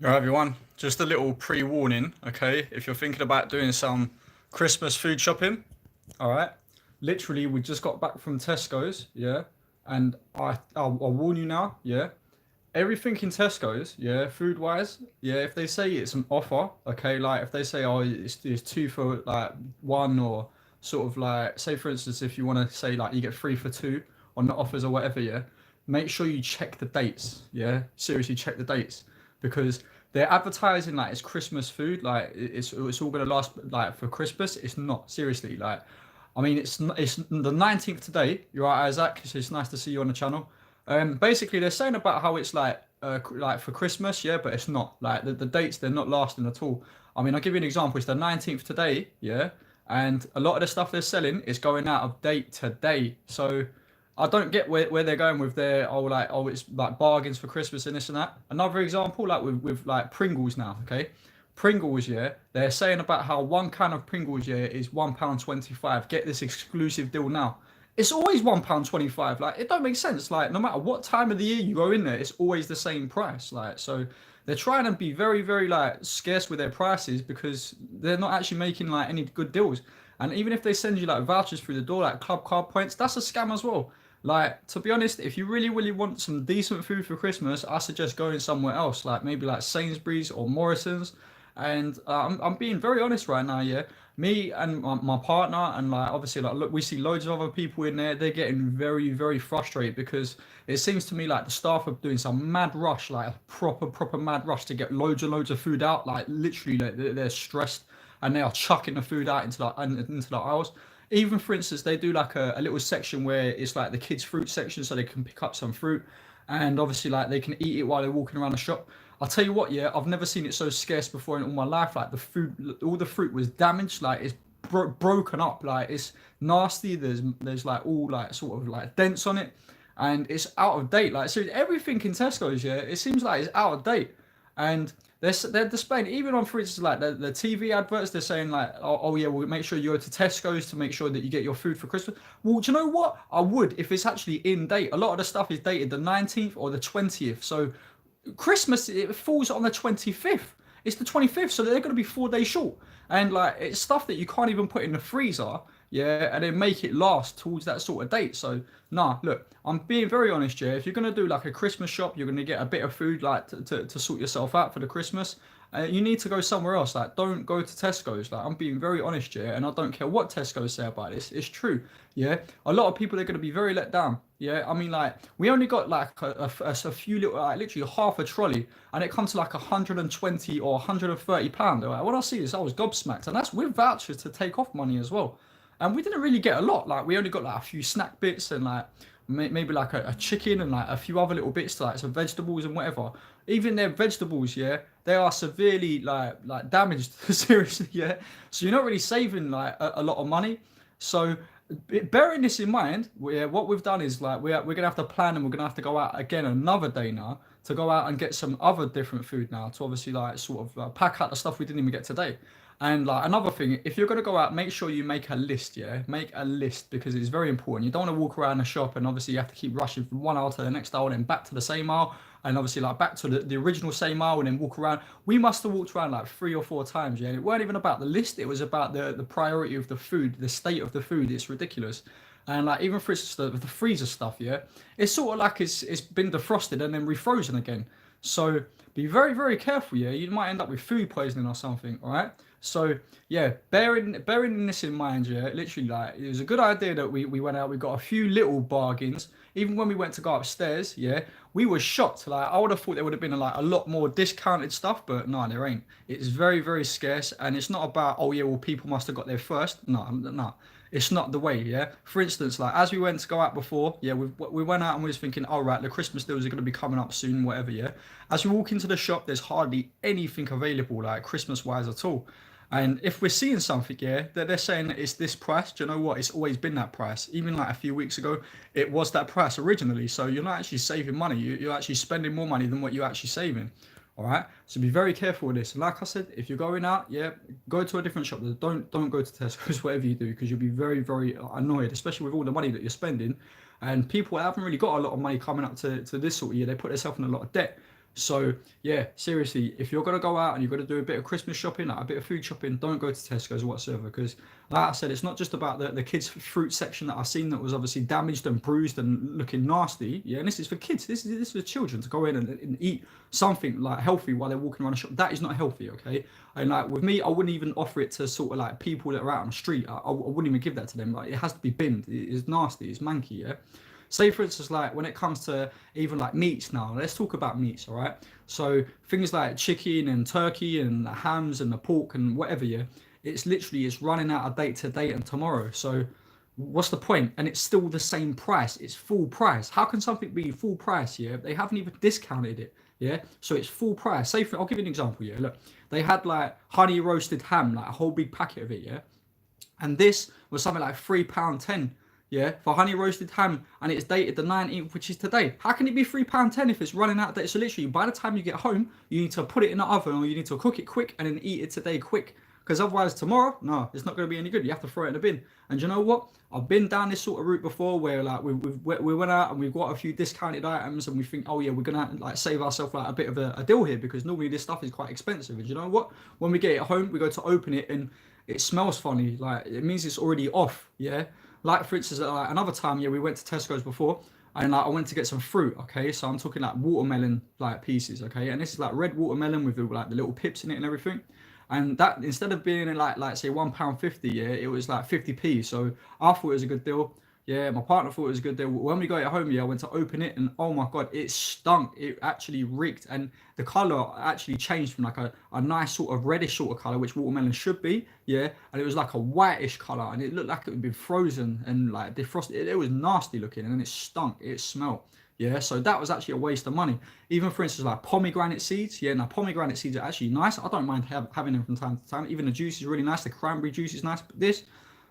All right, everyone. Just a little pre-warning, okay? If you're thinking about doing some Christmas food shopping, all right. Literally, we just got back from Tesco's, yeah, and I'll warn you now, yeah. Everything in Tesco's, yeah, food-wise, yeah. If they say it's an offer, okay, like if they say it's two for like one, or sort of like say for instance, if you want to say like you get three for two on the offers or whatever, yeah. Make sure you check the dates, yeah. Seriously, check the dates because they're advertising like it's Christmas food, like it's all gonna last like for Christmas. It's not seriously like, I mean it's the 19th today. You're right, Isaac. So it's nice to see you on the channel. Basically they're saying about how it's like for Christmas, yeah, but it's not like the dates. They're not lasting at all. I mean, I'll give you an example. It's the 19th today, yeah, and a lot of the stuff they're selling is going out of date today. So I don't get where they're going with their it's like bargains for Christmas and this and that. Another example, like with like Pringles now, okay? Pringles, yeah, they're saying about how one can of Pringles, yeah, is £1.25. Get this exclusive deal now. It's always £1.25. Like it don't make sense. Like no matter what time of the year you go in there, it's always the same price. Like so they're trying to be very, very like scarce with their prices because they're not actually making like any good deals. And even if they send you like vouchers through the door, like club card points, that's a scam as well. Like to be honest, if you really, really want some decent food for Christmas, I suggest going somewhere else, like maybe like Sainsbury's or Morrison's. And I'm being very honest right now, yeah. Me and my partner, and like obviously, like look, we see loads of other people in there. They're getting very, very frustrated because it seems to me like the staff are doing some mad rush, like a proper mad rush to get loads of food out. Like literally, like, they're stressed and they are chucking the food out into the aisles. Even for instance, they do like a little section where it's like the kids' fruit section, so they can pick up some fruit, and obviously like they can eat it while they're walking around the shop. I'll tell you what, yeah, I've never seen it so scarce before in all my life. Like the food, all the fruit was damaged, like it's broken up, like it's nasty. There's like all like sort of like dents on it, and it's out of date. Like so, everything in Tesco's, yeah, it seems like it's out of date, and they're displaying even on, for instance, like the TV adverts. They're saying like, oh yeah, we'll make sure you go to Tesco's to make sure that you get your food for Christmas. Well, do you know what? I would if it's actually in date. A lot of the stuff is dated the 19th or the 20th, so Christmas it falls on the 25th. It's the 25th, so they're going to be 4 days short. And like it's stuff that you can't even put in the freezer, yeah, and then make it last towards that sort of date. So nah, look, I'm being very honest, yeah. If you're gonna do like a Christmas shop, you're gonna get a bit of food like to sort yourself out for the Christmas. You need to go somewhere else. Like, don't go to Tesco's. Like, I'm being very honest, yeah, and I don't care what Tesco's say about this. It's true, yeah. A lot of people are going to be very let down, yeah. I mean, like, we only got like a few little, like, literally half a trolley, and it comes to like 120 or 130 pound. Like, when I see this, I was gobsmacked, and that's with vouchers to take off money as well. And we didn't really get a lot. Like, we only got like a few snack bits and like maybe like a chicken and like a few other little bits like some vegetables and whatever. Even their vegetables, yeah, they are severely like damaged. Seriously, yeah. So you're not really saving like a lot of money. So bearing this in mind, what we've done is like we're gonna have to plan, and we're gonna have to go out again another day now to go out and get some other different food now to obviously like sort of pack out the stuff we didn't even get today. And like another thing, if you're gonna go out, make sure you make a list. Yeah, make a list because it's very important. You don't want to walk around the shop and obviously you have to keep rushing from one aisle to the next aisle and then back to the same aisle, and obviously like back to the original same aisle and then walk around. We must have walked around like 3 or 4 times. Yeah, and it weren't even about the list. It was about the priority of the food, the state of the food. It's ridiculous. And like even for instance the freezer stuff, yeah, it's sort of like it's been defrosted and then refrozen again. So be very, very careful, yeah. You might end up with food poisoning or something, all right? So yeah, bearing this in mind, yeah, literally like it was a good idea that we went out, we got a few little bargains. Even when we went to go upstairs, yeah, we were shocked. Like I would have thought there would have been like a lot more discounted stuff, but no, there ain't. It's very, very scarce, and it's not about, oh yeah, well people must have got there first. No, no. It's not the way, yeah. For instance, like as we went to go out before, yeah, we went out and we was thinking, all right, the Christmas deals are going to be coming up soon, whatever, yeah. As we walk into the shop, there's hardly anything available, like Christmas wise at all. And if we're seeing something, yeah, they're saying that it's this price. Do you know what? It's always been that price. Even like a few weeks ago, it was that price originally. So you're not actually saving money. You're actually spending more money than what you're actually saving. All right. So be very careful with this. And like I said, if you're going out, yeah, go to a different shop. Don't go to Tesco's, whatever you do, because you'll be very, very annoyed, especially with all the money that you're spending. And people haven't really got a lot of money coming up to this sort of year. They put themselves in a lot of debt. So yeah, seriously, if you're gonna go out and you're gonna do a bit of Christmas shopping, like a bit of food shopping, don't go to Tesco's whatsoever. Because, like I said, it's not just about the kids' fruit section that I've seen that was obviously damaged and bruised and looking nasty. Yeah, and this is for kids. This is for children to go in and eat something like healthy while they're walking around the shop. That is not healthy, okay? And like with me, I wouldn't even offer it to sort of like people that are out on the street. I wouldn't even give that to them. Like it has to be binned. It is nasty. It's manky. Yeah. Say for instance, like when it comes to even like meats now, let's talk about meats, all right? So things like chicken and turkey and the hams and the pork and whatever, yeah, it's running out of date today and tomorrow. So what's the point? And it's still the same price. It's full price. How can something be full price? Yeah, they haven't even discounted it. Yeah, so it's full price. Say for, I'll give you an example. Yeah, look, they had like honey roasted ham, like a whole big packet of it. Yeah, and this was something like £3.10, yeah, for honey roasted ham, and it's dated the 19th, which is today. How can it be £3.10 if it's running out of date? So literally, by the time you get home, you need to put it in the oven or you need to cook it quick and then eat it today quick. Because otherwise, tomorrow, no, it's not going to be any good. You have to throw it in the bin. And you know what? I've been down this sort of route before, where like we went out and we've got a few discounted items, and we think, oh yeah, we're gonna like save ourselves like a bit of a deal here, because normally this stuff is quite expensive. And you know what? When we get it home, we go to open it and it smells funny. Like it means it's already off. Yeah. Like for instance, like another time, yeah, we went to Tesco's before, and like I went to get some fruit. Okay, so I'm talking like watermelon like pieces. Okay, and this is like red watermelon with like the little pips in it and everything. And that, instead of being in like say £1.50, yeah, it was like 50p. So I thought it was a good deal. Yeah, my partner thought it was a good deal. When we got it home, yeah, I went to open it and oh my god, it stunk. It actually reeked, and the color actually changed from like a nice sort of reddish sort of color, which watermelon should be, yeah, and it was like a whitish color, and it looked like it had been frozen and like defrosted. It was nasty looking, and it stunk. It smelled. Yeah, so that was actually a waste of money. Even for instance, like pomegranate seeds. Yeah, now pomegranate seeds are actually nice. I don't mind having them from time to time. Even the juice is really nice. The cranberry juice is nice. But this,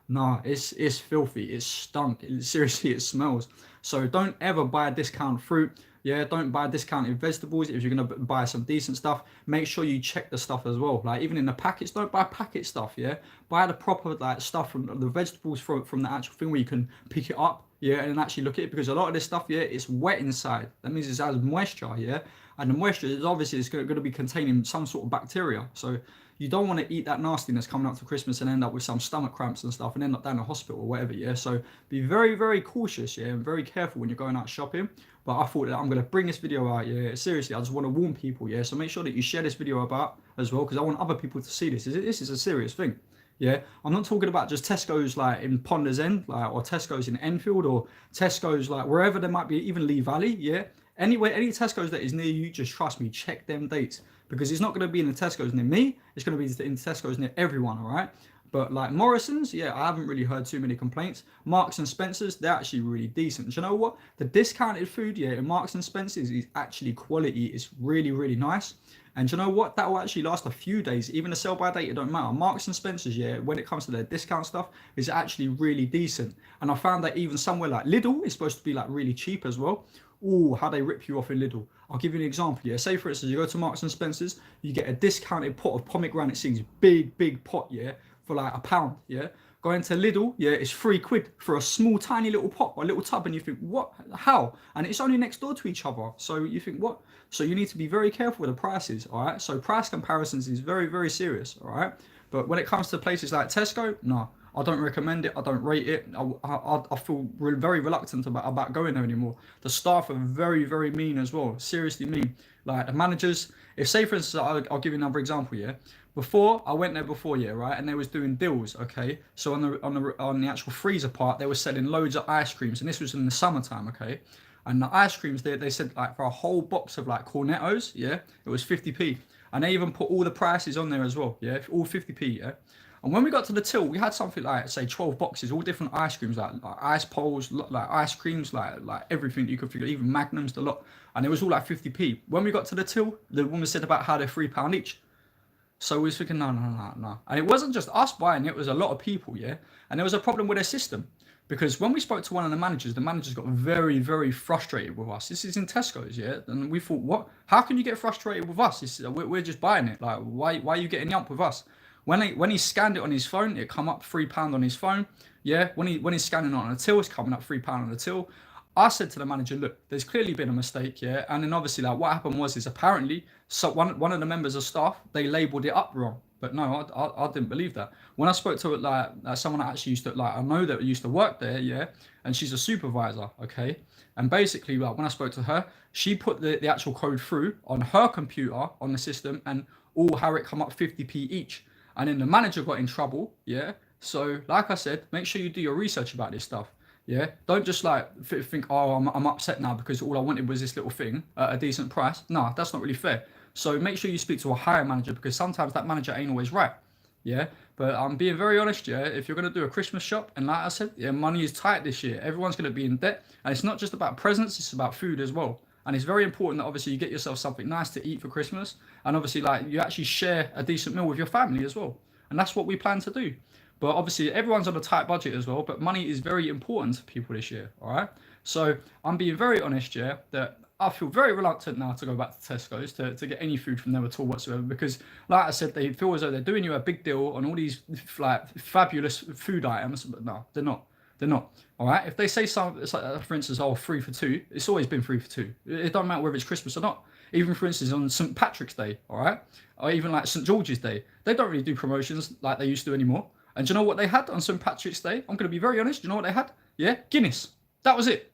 nah, it's filthy. It's stunk. Seriously, it smells. So don't ever buy discount fruit. Yeah, don't buy discounted vegetables. If you're gonna buy some decent stuff, make sure you check the stuff as well. Like even in the packets, don't buy packet stuff. Yeah, buy the proper like stuff from the vegetables from the actual thing where you can pick it up. Yeah, and actually look at it, because a lot of this stuff, yeah, it's wet inside. That means it has moisture. Yeah, and the moisture is obviously it's going to be containing some sort of bacteria. So you don't want to eat that nastiness coming up to Christmas and end up with some stomach cramps and stuff and end up down the hospital or whatever. Yeah, so be very, very cautious, yeah, and very careful when you're going out shopping. But I thought that I'm going to bring this video out, yeah, seriously. I just want to warn people, yeah, so make sure that you share this video about as well, because I want other people to see this. This is a serious thing. Yeah, I'm not talking about just Tesco's like in Ponders End, like, or Tesco's in Enfield, or Tesco's like wherever there might be, even Lee Valley. Yeah, anyway, any Tesco's that is near you, just trust me, check them dates, because it's not going to be in the Tesco's near me. It's going to be in the Tesco's near everyone. All right. But like Morrison's, yeah, I haven't really heard too many complaints. Marks and Spencer's, they're actually really decent. Do you know what? The discounted food, yeah, in Marks and Spencer's is actually quality. It's really, really nice. And do you know what? That will actually last a few days. Even the sell by date, it don't matter. Marks and Spencer's, yeah, when it comes to their discount stuff, is actually really decent. And I found that even somewhere like Lidl is supposed to be like really cheap as well. Oh, how they rip you off in Lidl. I'll give you an example. Yeah, say for instance, you go to Marks and Spencer's, you get a discounted pot of pomegranate seeds, big pot, yeah, for like £1. Yeah, going to Lidl, yeah, it's £3 for a small, tiny little pot or a little tub, and you think, what? How? And it's only next door to each other. So you think, what? So you need to be very careful with the prices. All right. So price comparisons is very, very serious. All right. But when it comes to places like Tesco, no, I don't recommend it. I don't rate it. I feel very reluctant about going there anymore. The staff are very, very mean as well. Seriously mean. Like the managers, if say for instance, I'll give you another example. Yeah. Before I went there before, yeah, right, and they was doing deals, okay. So on the actual freezer part, they were selling loads of ice creams, and this was in the summertime, okay. And the ice creams, they said like for a whole box of like Cornettos, yeah, it was 50p, and they even put all the prices on there as well, yeah, all 50p, yeah. And when we got to the till, we had something like say 12 boxes, all different ice creams, like ice poles, like ice creams, like everything you could figure, even Magnums, the lot, and it was all like 50p. When we got to the till, the woman said about how they're £3 each. So we was thinking, no. And it wasn't just us buying it was a lot of people, yeah? And there was a problem with their system. Because when we spoke to one of the managers got very, very frustrated with us. This is in Tesco's, yeah? And we thought, what? How can you get frustrated with us? We're just buying it. Like, why are you getting yumped with us? When he scanned it on his phone, it come up £3 on his phone. Yeah, when he's scanning it on the till, it's coming up £3 on the till. I said to the manager, look, there's clearly been a mistake, yeah. And then obviously, like, what happened is apparently one of the members of staff, they labelled it up wrong. But no, I didn't believe that. When I spoke to like someone that actually used to, like, I know that used to work there, yeah, and she's a supervisor, okay. And basically, like, when I spoke to her, she put the actual code through on her computer on the system, and all how it come up 50p each. And then the manager got in trouble, yeah. So, like I said, make sure you do your research about this stuff. Yeah, don't just like think, oh, I'm upset now because all I wanted was this little thing at a decent price. No, that's not really fair. So make sure you speak to a higher manager, because sometimes that manager ain't always right. Yeah, but I'm being very honest. Yeah, if you're gonna do a Christmas shop, and like I said, yeah, money is tight this year. Everyone's gonna be in debt, and it's not just about presents; it's about food as well. And it's very important that obviously you get yourself something nice to eat for Christmas, and obviously like you actually share a decent meal with your family as well. And that's what we plan to do. But obviously, everyone's on a tight budget as well. But money is very important to people this year. All right. So I'm being very honest, yeah, that I feel very reluctant now to go back to Tesco's to get any food from them at all whatsoever. Because, like I said, they feel as though they're doing you a big deal on all these like fabulous food items. But no, they're not. They're not. All right. If they say something, it's like, for instance, oh, 3 for 2. It's always been 3 for 2. It don't matter whether it's Christmas or not. Even for instance, on St. Patrick's Day, all right, or even like St. George's Day, they don't really do promotions like they used to anymore. And do you know what they had on St. Patrick's Day? I'm going to be very honest. Do you know what they had? Yeah, Guinness. That was it.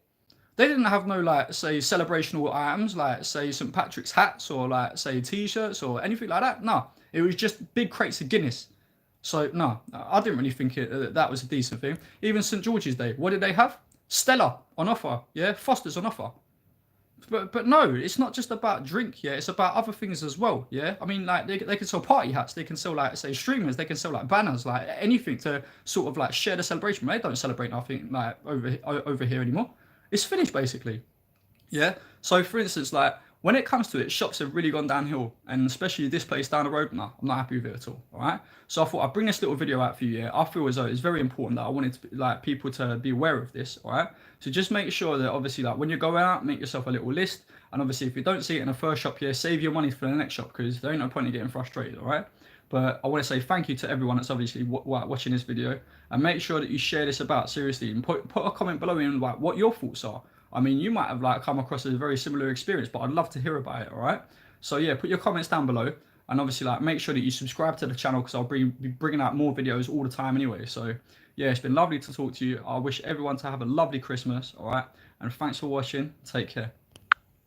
They didn't have no, like, say, celebrational items, like, say, St. Patrick's hats or, like, say, T-shirts or anything like that. No, it was just big crates of Guinness. So, no, I didn't really think that was a decent thing. Even St. George's Day, what did they have? Stella on offer. Yeah, Foster's on offer. But no, it's not just about drink, yeah. It's about other things as well, yeah. I mean, like they can sell party hats, they can sell like say streamers, they can sell like banners, like anything to sort of like share the celebration. They don't celebrate nothing like over here anymore. It's finished basically. Yeah. So for instance, like when it comes to it, shops have really gone downhill, and especially this place down the road. No, I'm not happy with it at all. All right. So I thought I'd bring this little video out for you. Yeah. I feel as though it's very important that I wanted to like people to be aware of this. All right. So just make sure that obviously like when you go out, make yourself a little list, and obviously if you don't see it in the first shop here, save your money for the next shop, because there ain't no point in getting frustrated. All right. But I want to say thank you to everyone that's obviously watching this video, and make sure that you share this about seriously, and put a comment below in like what your thoughts are. I mean, you might have like come across a very similar experience, but I'd love to hear about it. All right. So yeah, put your comments down below, and obviously like make sure that you subscribe to the channel, because I'll be bringing out more videos all the time anyway. So yeah, it's been lovely to talk to you. I wish everyone to have a lovely Christmas. All right. And thanks for watching. Take care.